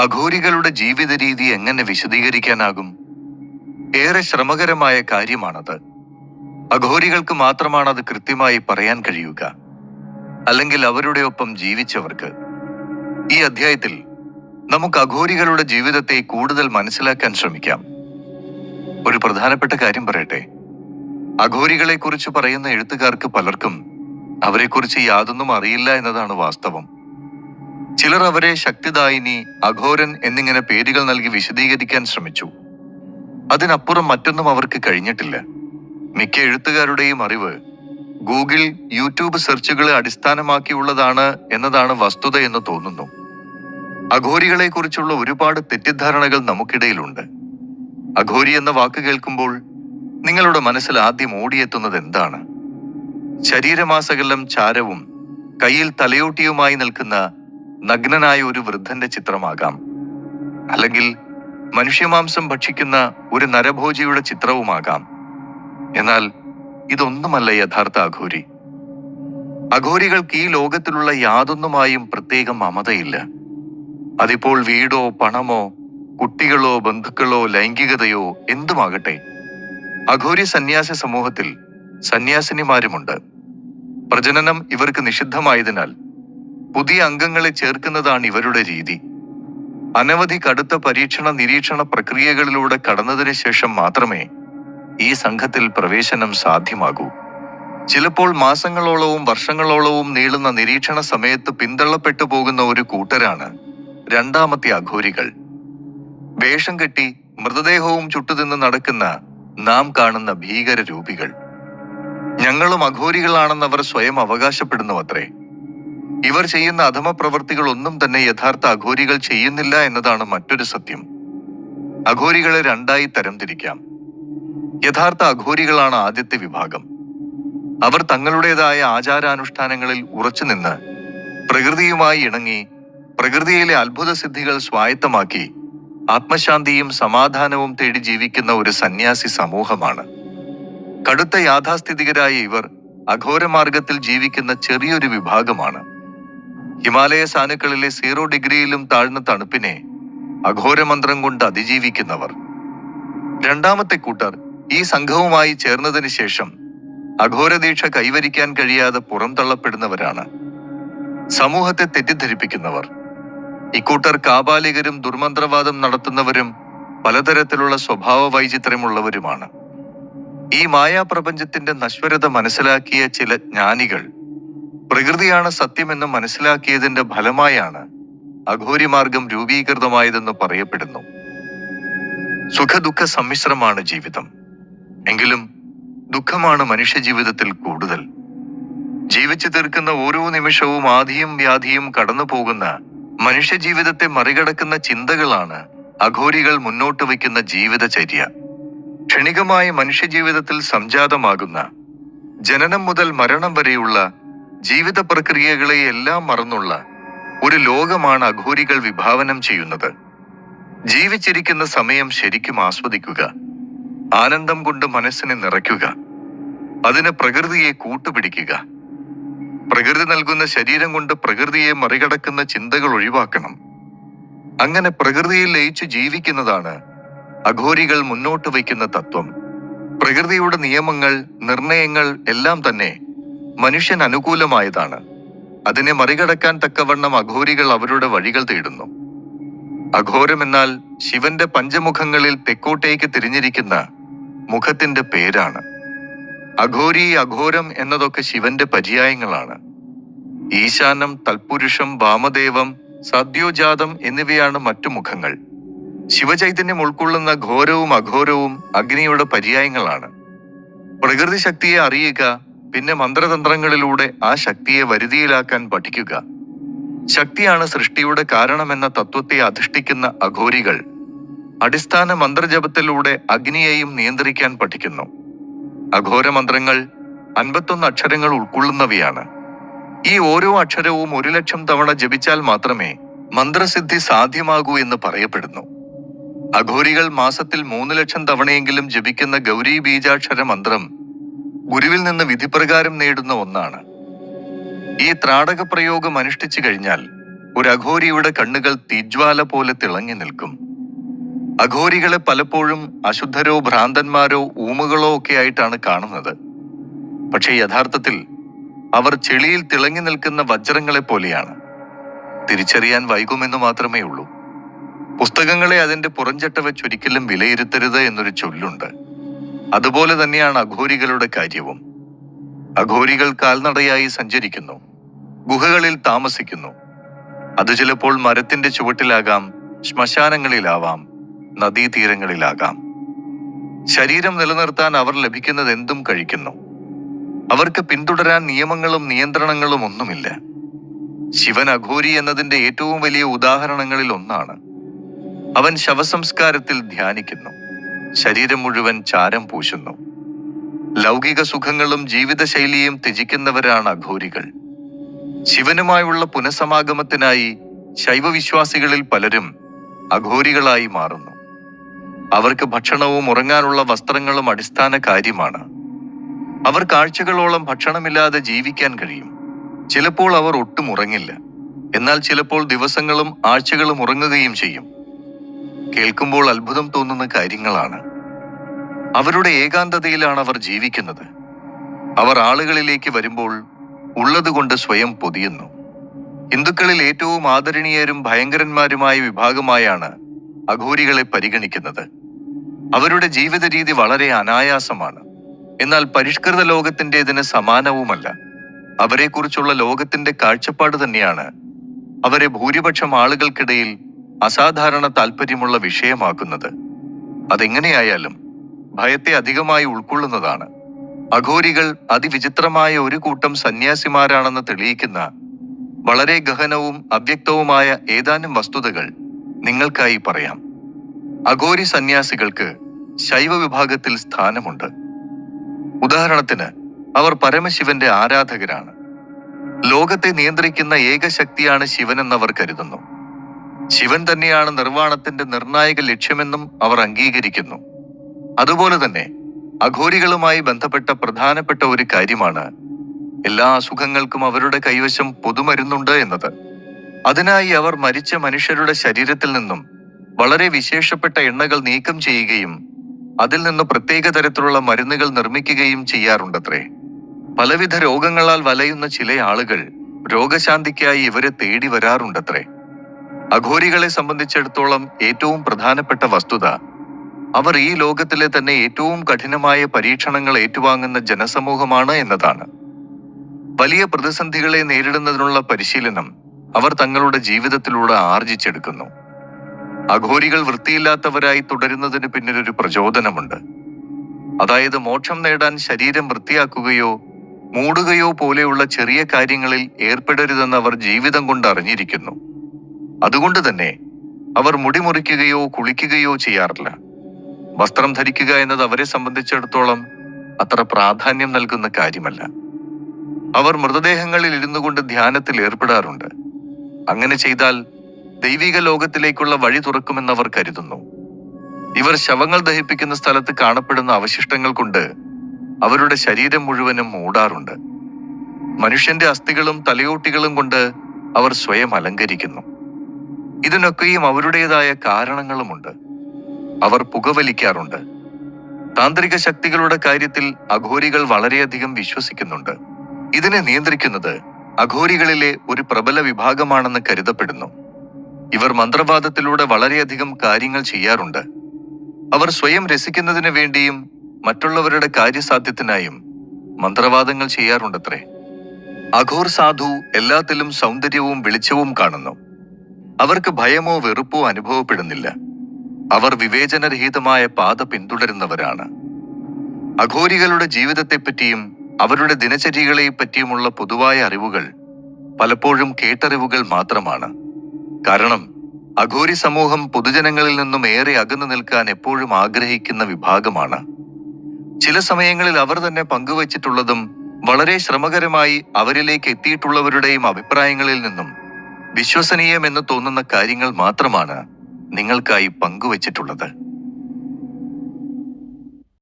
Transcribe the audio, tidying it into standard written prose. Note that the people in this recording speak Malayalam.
അഘോരികളുടെ ജീവിത രീതി എങ്ങനെ വിശദീകരിക്കാനാകും? ഏറെ ശ്രമകരമായ കാര്യമാണത്. അഘോരികൾക്ക് മാത്രമാണ് അത് കൃത്യമായി പറയാൻ കഴിയുക, അല്ലെങ്കിൽ അവരുടെ ഒപ്പം ജീവിച്ചവർക്ക്. ഈ അധ്യായത്തിൽ നമുക്ക് അഘോരികളുടെ ജീവിതത്തെ കൂടുതൽ മനസ്സിലാക്കാൻ ശ്രമിക്കാം. ഒരു പ്രധാനപ്പെട്ട കാര്യം പറയട്ടെ. അഘോരികളെ കുറിച്ച് പറയുന്ന എഴുത്തുകാർക്ക് പലർക്കും അവരെക്കുറിച്ച് യാതൊന്നും അറിയില്ല എന്നതാണ് വാസ്തവം. ചിലർ അവരെ ശക്തിദായിനി, അഘോരൻ എന്നിങ്ങനെ പേരുകൾ നൽകി വിശദീകരിക്കാൻ ശ്രമിച്ചു. അതിനപ്പുറം മറ്റൊന്നും അവർക്ക് കഴിഞ്ഞിട്ടില്ല. മിക്ക എഴുത്തുകാരുടെയും അറിവ് ഗൂഗിൾ, യൂട്യൂബ് സെർച്ചുകളെ അടിസ്ഥാനമാക്കിയുള്ളതാണ് എന്നതാണ് വസ്തുത എന്ന് തോന്നുന്നു. അഘോരികളെ കുറിച്ചുള്ള ഒരുപാട് തെറ്റിദ്ധാരണകൾ നമുക്കിടയിലുണ്ട്. അഘോരി എന്ന വാക്ക് കേൾക്കുമ്പോൾ നിങ്ങളുടെ മനസ്സിൽ ആദ്യം ഓടിയെത്തുന്നത് എന്താണ്? ശരീരമാസകലം ചാരവും കയ്യിൽ തലയോട്ടിയുമായി നിൽക്കുന്ന നഗ്നനായ ഒരു വൃദ്ധന്റെ ചിത്രമാകാം. അല്ലെങ്കിൽ മനുഷ്യമാംസം ഭക്ഷിക്കുന്ന ഒരു നരഭോജിയുടെ ചിത്രവുമാകാം. എന്നാൽ ഇതൊന്നുമല്ല യഥാർത്ഥ അഘോരി. അഘോരികൾക്ക് ഈ ലോകത്തിലുള്ള യാതൊന്നുമായും പ്രത്യേക മമതയില്ല. അതിപ്പോൾ വീടോ പണമോ കുട്ടികളോ ബന്ധുക്കളോ ലൈംഗികതയോ എന്തുമാകട്ടെ. അഘോരി സന്യാസ സമൂഹത്തിൽ സന്യാസിനിമാരുമുണ്ട്. പ്രജനനം ഇവർക്ക് നിഷിദ്ധമായതിനാൽ പുതിയ അംഗങ്ങളെ ചേർക്കുന്നതാണ് ഇവരുടെ രീതി. അനവധി കടുത്ത പരീക്ഷണ നിരീക്ഷണ പ്രക്രിയകളിലൂടെ കടന്നതിന് ശേഷം മാത്രമേ ഈ സംഘത്തിൽ പ്രവേശനം സാധ്യമാകൂ. ചിലപ്പോൾ മാസങ്ങളോളവും വർഷങ്ങളോളവും നീളുന്ന നിരീക്ഷണ സമയത്ത് പിന്തള്ളപ്പെട്ടു പോകുന്ന ഒരു കൂട്ടരാണ് രണ്ടാമത്തെ അഘോരികൾ. വേഷം കെട്ടി മൃതദേഹവും ചുട്ടുതിന്ന് നടക്കുന്ന നാം കാണുന്ന ഭീകര രൂപികൾ. ഞങ്ങളും അഘോരികളാണെന്നവർ സ്വയം അവകാശപ്പെടുന്നുവത്രേ. ഇവർ ചെയ്യുന്ന അധമ പ്രവൃത്തികൾ ഒന്നും തന്നെ യഥാർത്ഥ അഘോരികൾ ചെയ്യുന്നില്ല എന്നതാണ് മറ്റൊരു സത്യം. അഘോരികളെ രണ്ടായി തരംതിരിക്കാം. യഥാർത്ഥ അഘോരികളാണ് ആദ്യത്തെ വിഭാഗം. അവർ തങ്ങളുടേതായ ആചാരാനുഷ്ഠാനങ്ങളിൽ ഉറച്ചുനിന്ന് പ്രകൃതിയുമായി ഇണങ്ങി പ്രകൃതിയിലെ അത്ഭുത സിദ്ധികൾ സ്വായത്തമാക്കി ആത്മശാന്തിയും സമാധാനവും തേടി ജീവിക്കുന്ന ഒരു സന്യാസി സമൂഹമാണ്. കടുത്ത യാഥാസ്ഥിതികരായ ഇവർ അഘോരമാർഗത്തിൽ ജീവിക്കുന്ന ചെറിയൊരു വിഭാഗമാണ്. ഹിമാലയ സാനുക്കളിലെ 0 ഡിഗ്രിയിലും താഴ്ന്ന തണുപ്പിനെ അഘോരമന്ത്രം കൊണ്ട് അതിജീവിക്കുന്നവർ. രണ്ടാമത്തെ കൂട്ടർ ഈ സംഘവുമായി ചേർന്നതിന് ശേഷം അഘോരദീക്ഷ കൈവരിക്കാൻ കഴിയാതെ പുറംതള്ളപ്പെടുന്നവരാണ്. സമൂഹത്തെ തെറ്റിദ്ധരിപ്പിക്കുന്നവർ. ഇക്കൂട്ടർ കാപാലികരും ദുർമന്ത്രവാദം നടത്തുന്നവരും പലതരത്തിലുള്ള സ്വഭാവ വൈചിത്ര്യമുള്ളവരുമാണ്. ഈ മായാപ്രപഞ്ചത്തിന്റെ നശ്വരത മനസ്സിലാക്കിയ ചില ജ്ഞാനികൾ പ്രകൃതിയാണ് സത്യമെന്ന് മനസ്സിലാക്കിയതിന്റെ ഫലമായാണ് അഘോരിമാർഗം രൂപീകൃതമായതെന്ന് പറയപ്പെടുന്നു. സുഖദുഃഖ സമ്മിശ്രമാണ് ജീവിതം. എങ്കിലും ദുഃഖമാണ് മനുഷ്യജീവിതത്തിൽ കൂടുതൽ. ജീവിച്ചു തീർക്കുന്ന ഓരോ നിമിഷവും ആധിയും വ്യാധിയും കടന്നു പോകുന്ന മനുഷ്യജീവിതത്തെ മറികടക്കുന്ന ചിന്തകളാണ് അഘോരികൾ മുന്നോട്ട് വയ്ക്കുന്ന ജീവിതചര്യ. ക്ഷണികമായ മനുഷ്യജീവിതത്തിൽ സംജാതമാകുന്ന ജനനം മുതൽ മരണം വരെയുള്ള ജീവിത പ്രക്രിയകളെ എല്ലാം മറന്നുള്ള ഒരു ലോകമാണ് അഘോരികൾ വിഭാവനം ചെയ്യുന്നത്. ജീവിച്ചിരിക്കുന്ന സമയം ശരിക്കും ആസ്വദിക്കുക, ആനന്ദം കൊണ്ട് മനസ്സിനെ നിറയ്ക്കുക, അതിന് പ്രകൃതിയെ കൂട്ടുപിടിക്കുക. പ്രകൃതി നൽകുന്ന ശരീരം കൊണ്ട് പ്രകൃതിയെ മറികടക്കുന്ന ചിന്തകൾ ഒഴിവാക്കണം. അങ്ങനെ പ്രകൃതിയിൽ ലയിച്ചു ജീവിക്കുന്നതാണ് അഘോരികൾ മുന്നോട്ട് വയ്ക്കുന്ന തത്വം. പ്രകൃതിയുടെ നിയമങ്ങൾ, നിർണയങ്ങൾ എല്ലാം തന്നെ മനുഷ്യൻ അനുകൂലമായതാണ്. അതിനെ മറികടക്കാൻ തക്കവണ്ണം അഘോരികൾ അവരുടെ വഴികൾ തേടുന്നു. അഘോരം എന്നാൽ ശിവന്റെ പഞ്ചമുഖങ്ങളിൽ തെക്കോട്ടേക്ക് തിരിഞ്ഞിരിക്കുന്ന മുഖത്തിന്റെ പേരാണ്. അഘോരി, അഘോരം എന്നതൊക്കെ ശിവന്റെ പര്യായങ്ങളാണ്. ഈശാനം, തൽപുരുഷം, വാമദേവം, സദ്യോജാതം എന്നിവയാണ് മറ്റു മുഖങ്ങൾ. ശിവചൈതന്യം ഉൾക്കൊള്ളുന്ന ഘോരവും അഘോരവും അഗ്നിയുടെ പര്യായങ്ങളാണ്. പ്രകൃതി ശക്തിയെ അറിയുക, പിന്നെ മന്ത്രതന്ത്രങ്ങളിലൂടെ ആ ശക്തിയെ വരുതിയിലാക്കാൻ പഠിക്കുക. ശക്തിയാണ് സൃഷ്ടിയുടെ കാരണമെന്ന തത്വത്തെ അധിഷ്ഠിക്കുന്ന അഘോരികൾ അടിസ്ഥാന മന്ത്രജപത്തിലൂടെ അഗ്നിയെയും നിയന്ത്രിക്കാൻ പഠിക്കുന്നു. അഘോരമന്ത്രങ്ങൾ 51 അക്ഷരങ്ങൾ ഉൾക്കൊള്ളുന്നവയാണ്. ഈ ഓരോ അക്ഷരവും 1,00,000 തവണ ജപിച്ചാൽ മാത്രമേ മന്ത്രസിദ്ധി സാധ്യമാകൂ എന്ന് പറയപ്പെടുന്നു. അഘോരികൾ മാസത്തിൽ 3,00,000 തവണയെങ്കിലും ജപിക്കുന്ന ഗൗരി ബീജാക്ഷര മന്ത്രം ഗുരുവിൽ നിന്ന് വിധിപ്രകാരം നേടുന്ന ഒന്നാണ്. ഈ ത്രാടക പ്രയോഗം അനുഷ്ഠിച്ചു കഴിഞ്ഞാൽ ഒരു അഘോരിയുടെ കണ്ണുകൾ തീജ്വാല പോലെ തിളങ്ങി നിൽക്കും. അഘോരികളെ പലപ്പോഴും അശുദ്ധരോ ഭ്രാന്തന്മാരോ ഊമകളോ ഒക്കെ ആയിട്ടാണ് കാണുന്നത്. പക്ഷേ യഥാർത്ഥത്തിൽ അവർ ചെളിയിൽ തിളങ്ങി നിൽക്കുന്ന വജ്രങ്ങളെ പോലെയാണ്. തിരിച്ചറിയാൻ വൈകുമെന്ന് മാത്രമേ ഉള്ളൂ. പുസ്തകങ്ങളെ അതിന്റെ പുറംചട്ട വെച്ചൊരിക്കലും വിലയിരുത്തരുത് എന്നൊരു ചൊല്ലുണ്ട്. അതുപോലെ തന്നെയാണ് അഘോരികളുടെ കാര്യവും. അഘോരികൾ കാൽനടയായി സഞ്ചരിക്കുന്നു, ഗുഹകളിൽ താമസിക്കുന്നു. അത് ചിലപ്പോൾ മരത്തിന്റെ ചുവട്ടിലാകാം, ശ്മശാനങ്ങളിലാവാം, നദീതീരങ്ങളിലാകാം. ശരീരം നിലനിർത്താൻ അവർ ലഭിക്കുന്നത് എന്തും കഴിക്കുന്നു. അവർക്ക് പിന്തുടരാൻ നിയമങ്ങളും നിയന്ത്രണങ്ങളും ഒന്നുമില്ല. ശിവൻ അഘോരി എന്നതിന്റെ ഏറ്റവും വലിയ ഉദാഹരണങ്ങളിൽ ഒന്നാണ്. അവൻ ശവസംസ്കാരത്തിൽ ധ്യാനിക്കുന്നു, ശരീരം മുഴുവൻ ചാരം പൂശുന്നു. ലൗകിക സുഖങ്ങളും ജീവിതശൈലിയും ത്യജിക്കുന്നവരാണ് അഘോരികൾ. ശിവനുമായുള്ള പുനഃസമാഗമത്തിനായി ശൈവവിശ്വാസികളിൽ പലരും അഘോരികളായി മാറുന്നു. അവർക്ക് ഭക്ഷണവും ഉറങ്ങാനുള്ള വസ്ത്രങ്ങളും അടിസ്ഥാന കാര്യമാണ്. അവർ ആഴ്ചകളോളം ഭക്ഷണമില്ലാതെ ജീവിക്കാൻ കഴിയും. ചിലപ്പോൾ അവർ ഒട്ടും ഉറങ്ങില്ല, എന്നാൽ ചിലപ്പോൾ ദിവസങ്ങളും ആഴ്ചകളും ഉറങ്ങുകയും ചെയ്യും. കേൾക്കുമ്പോൾ അത്ഭുതം തോന്നുന്ന കാര്യങ്ങളാണ്. അവരുടെ ഏകാന്തതയിലാണ് അവർ ജീവിക്കുന്നത്. അവർ ആളുകളിലേക്ക് വരുമ്പോൾ ഉള്ളതുകൊണ്ട് സ്വയം പൊതിയുന്നു. ഹിന്ദുക്കളിൽ ഏറ്റവും ആദരണീയരും ഭയങ്കരന്മാരുമായ വിഭാഗമായാണ് അഘോരികളെ പരിഗണിക്കുന്നത്. അവരുടെ ജീവിത രീതി വളരെ അനായാസമാണ്, എന്നാൽ പരിഷ്കൃത ലോകത്തിൻ്റെതിന് സമാനവുമല്ല. അവരെക്കുറിച്ചുള്ള ലോകത്തിന്റെ കാഴ്ചപ്പാട് തന്നെയാണ് അവരെ ഭൂരിപക്ഷം ആളുകൾക്കിടയിൽ അസാധാരണ താല്പര്യമുള്ള വിഷയമാക്കുന്നത്. അതെങ്ങനെയായാലും ഭയത്തെ അധികമായി ഉൾക്കൊള്ളുന്നതാണ്. അഘോരികൾ അതിവിചിത്രമായ ഒരു കൂട്ടം സന്യാസിമാരാണെന്ന് തെളിയിക്കുന്ന വളരെ ഗഹനവും അവ്യക്തവുമായ ഏതാനും വസ്തുതകൾ നിങ്ങൾക്കായി പറയാം. അഘോരി സന്യാസികൾക്ക് ശൈവ വിഭാഗത്തിൽ സ്ഥാനമുണ്ട്. ഉദാഹരണത്തിന്, അവർ പരമശിവന്റെ ആരാധകരാണ്. ലോകത്തെ നിയന്ത്രിക്കുന്ന ഏക ശക്തിയാണ് ശിവനെന്നവർ കരുതുന്നു. ശിവൻ തന്നെയാണ് നിർവ്വാണത്തിന്റെ നിർണായക ലക്ഷ്യമെന്നും അവർ അംഗീകരിക്കുന്നു. അതുപോലെ തന്നെ അഘോരികളുമായി ബന്ധപ്പെട്ട പ്രധാനപ്പെട്ട ഒരു കാര്യമാണ് എല്ലാ അസുഖങ്ങൾക്കും അവരുടെ കൈവശം പൊതുമരുന്നുണ്ട് എന്നത്. അതിനായി അവർ മരിച്ച മനുഷ്യരുടെ ശരീരത്തിൽ നിന്നും വളരെ വിശേഷപ്പെട്ട എണ്ണകൾ നീക്കം ചെയ്യുകയും അതിൽ നിന്ന് പ്രത്യേക തരത്തിലുള്ള മരുന്നുകൾ നിർമ്മിക്കുകയും ചെയ്യാറുണ്ടത്രേ. പലവിധ രോഗങ്ങളാൽ വലയുന്ന ചില ആളുകൾ രോഗശാന്തിക്കായി ഇവരെ തേടി വരാറുണ്ടത്രേ. അഘോരികളെ സംബന്ധിച്ചിടത്തോളം ഏറ്റവും പ്രധാനപ്പെട്ട വസ്തുത അവർ ഈ ലോകത്തിലെ തന്നെ ഏറ്റവും കഠിനമായ പരീക്ഷണങ്ങൾ ഏറ്റുവാങ്ങുന്ന ജനസമൂഹമാണ് എന്നതാണ്. വലിയ പ്രതിസന്ധികളെ നേരിടുന്നതിനുള്ള പരിശീലനം അവർ തങ്ങളുടെ ജീവിതത്തിലൂടെ ആർജിച്ചെടുക്കുന്നു. അഘോരികൾ വൃത്തിയില്ലാത്തവരായി തുടരുന്നതിന് പിന്നിലൊരു പ്രചോദനമുണ്ട്. അതായത് മോക്ഷം നേടാൻ ശരീരം വൃത്തിയാക്കുകയോ മൂടുകയോ പോലെയുള്ള ചെറിയ കാര്യങ്ങളിൽ ഏർപ്പെടരുതെന്ന് അവർ ജീവിതം കൊണ്ട് അറിഞ്ഞിരിക്കുന്നു. അതുകൊണ്ട് തന്നെ അവർ മുടി മുറിക്കുകയോ കുളിക്കുകയോ ചെയ്യാറില്ല. വസ്ത്രം ധരിക്കുക എന്നത് അവരെ സംബന്ധിച്ചിടത്തോളം അത്ര പ്രാധാന്യം നൽകുന്ന കാര്യമല്ല. അവർ മൃതദേഹങ്ങളിൽ ഇരുന്നു കൊണ്ട് ധ്യാനത്തിൽ ഏർപ്പെടാറുണ്ട്. അങ്ങനെ ചെയ്താൽ ദൈവിക ലോകത്തിലേക്കുള്ള വഴി തുറക്കുമെന്നവർ കരുതുന്നു. ഇവർ ശവങ്ങൾ ദഹിപ്പിക്കുന്ന സ്ഥലത്ത് കാണപ്പെടുന്ന അവശിഷ്ടങ്ങൾ കൊണ്ട് അവരുടെ ശരീരം മുഴുവനും മൂടാറുണ്ട്. മനുഷ്യന്റെ അസ്ഥികളും തലയോട്ടികളും കൊണ്ട് അവർ സ്വയം അലങ്കരിക്കുന്നു. ഇതിനൊക്കെയും അവരുടേതായ കാരണങ്ങളുമുണ്ട്. അവർ പുകവലിക്കാറുണ്ട്. താന്ത്രിക ശക്തികളുടെ കാര്യത്തിൽ അഘോരികൾ വളരെയധികം വിശ്വസിക്കുന്നുണ്ട്. ഇതിനെ നിയന്ത്രിക്കുന്നത് അഘോരികളിലെ ഒരു പ്രബല വിഭാഗമാണെന്ന് കരുതപ്പെടുന്നു. ഇവർ മന്ത്രവാദത്തിലൂടെ വളരെയധികം കാര്യങ്ങൾ ചെയ്യാറുണ്ട്. അവർ സ്വയം രസിക്കുന്നതിന് വേണ്ടിയും മറ്റുള്ളവരുടെ കാര്യസാധ്യത്തിനായും മന്ത്രവാദങ്ങൾ ചെയ്യാറുണ്ടത്രേ. അഘോർ സാധു എല്ലാത്തിലും സൗന്ദര്യവും വെളിച്ചവും കാണുന്നു. അവർക്ക് ഭയമോ വെറുപ്പോ അനുഭവപ്പെടുന്നില്ല. അവർ വിവേചനരഹിതമായ പാത പിന്തുടരുന്നവരാണ്. അഘോരികളുടെ ജീവിതത്തെപ്പറ്റിയും അവരുടെ ദിനചര്യകളെപ്പറ്റിയുമുള്ള പൊതുവായ അറിവുകൾ പലപ്പോഴും കേട്ടറിവുകൾ മാത്രമാണ്. കാരണം അഘോരി സമൂഹം പൊതുജനങ്ങളിൽ നിന്നും ഏറെ അകന്നു നിൽക്കാൻ എപ്പോഴും ആഗ്രഹിക്കുന്ന വിഭാഗമാണ്. ചില സമയങ്ങളിൽ അവർ തന്നെ പങ്കുവച്ചിട്ടുള്ളതും വളരെ ശ്രമകരമായി അവരിലേക്ക് എത്തിയിട്ടുള്ളവരുടെയും അഭിപ്രായങ്ങളിൽ നിന്നും വിശ്വസനീയമെന്ന് തോന്നുന്ന കാര്യങ്ങൾ മാത്രമാണ് നിങ്ങൾക്കായി പങ്കുവച്ചിട്ടുള്ളത്.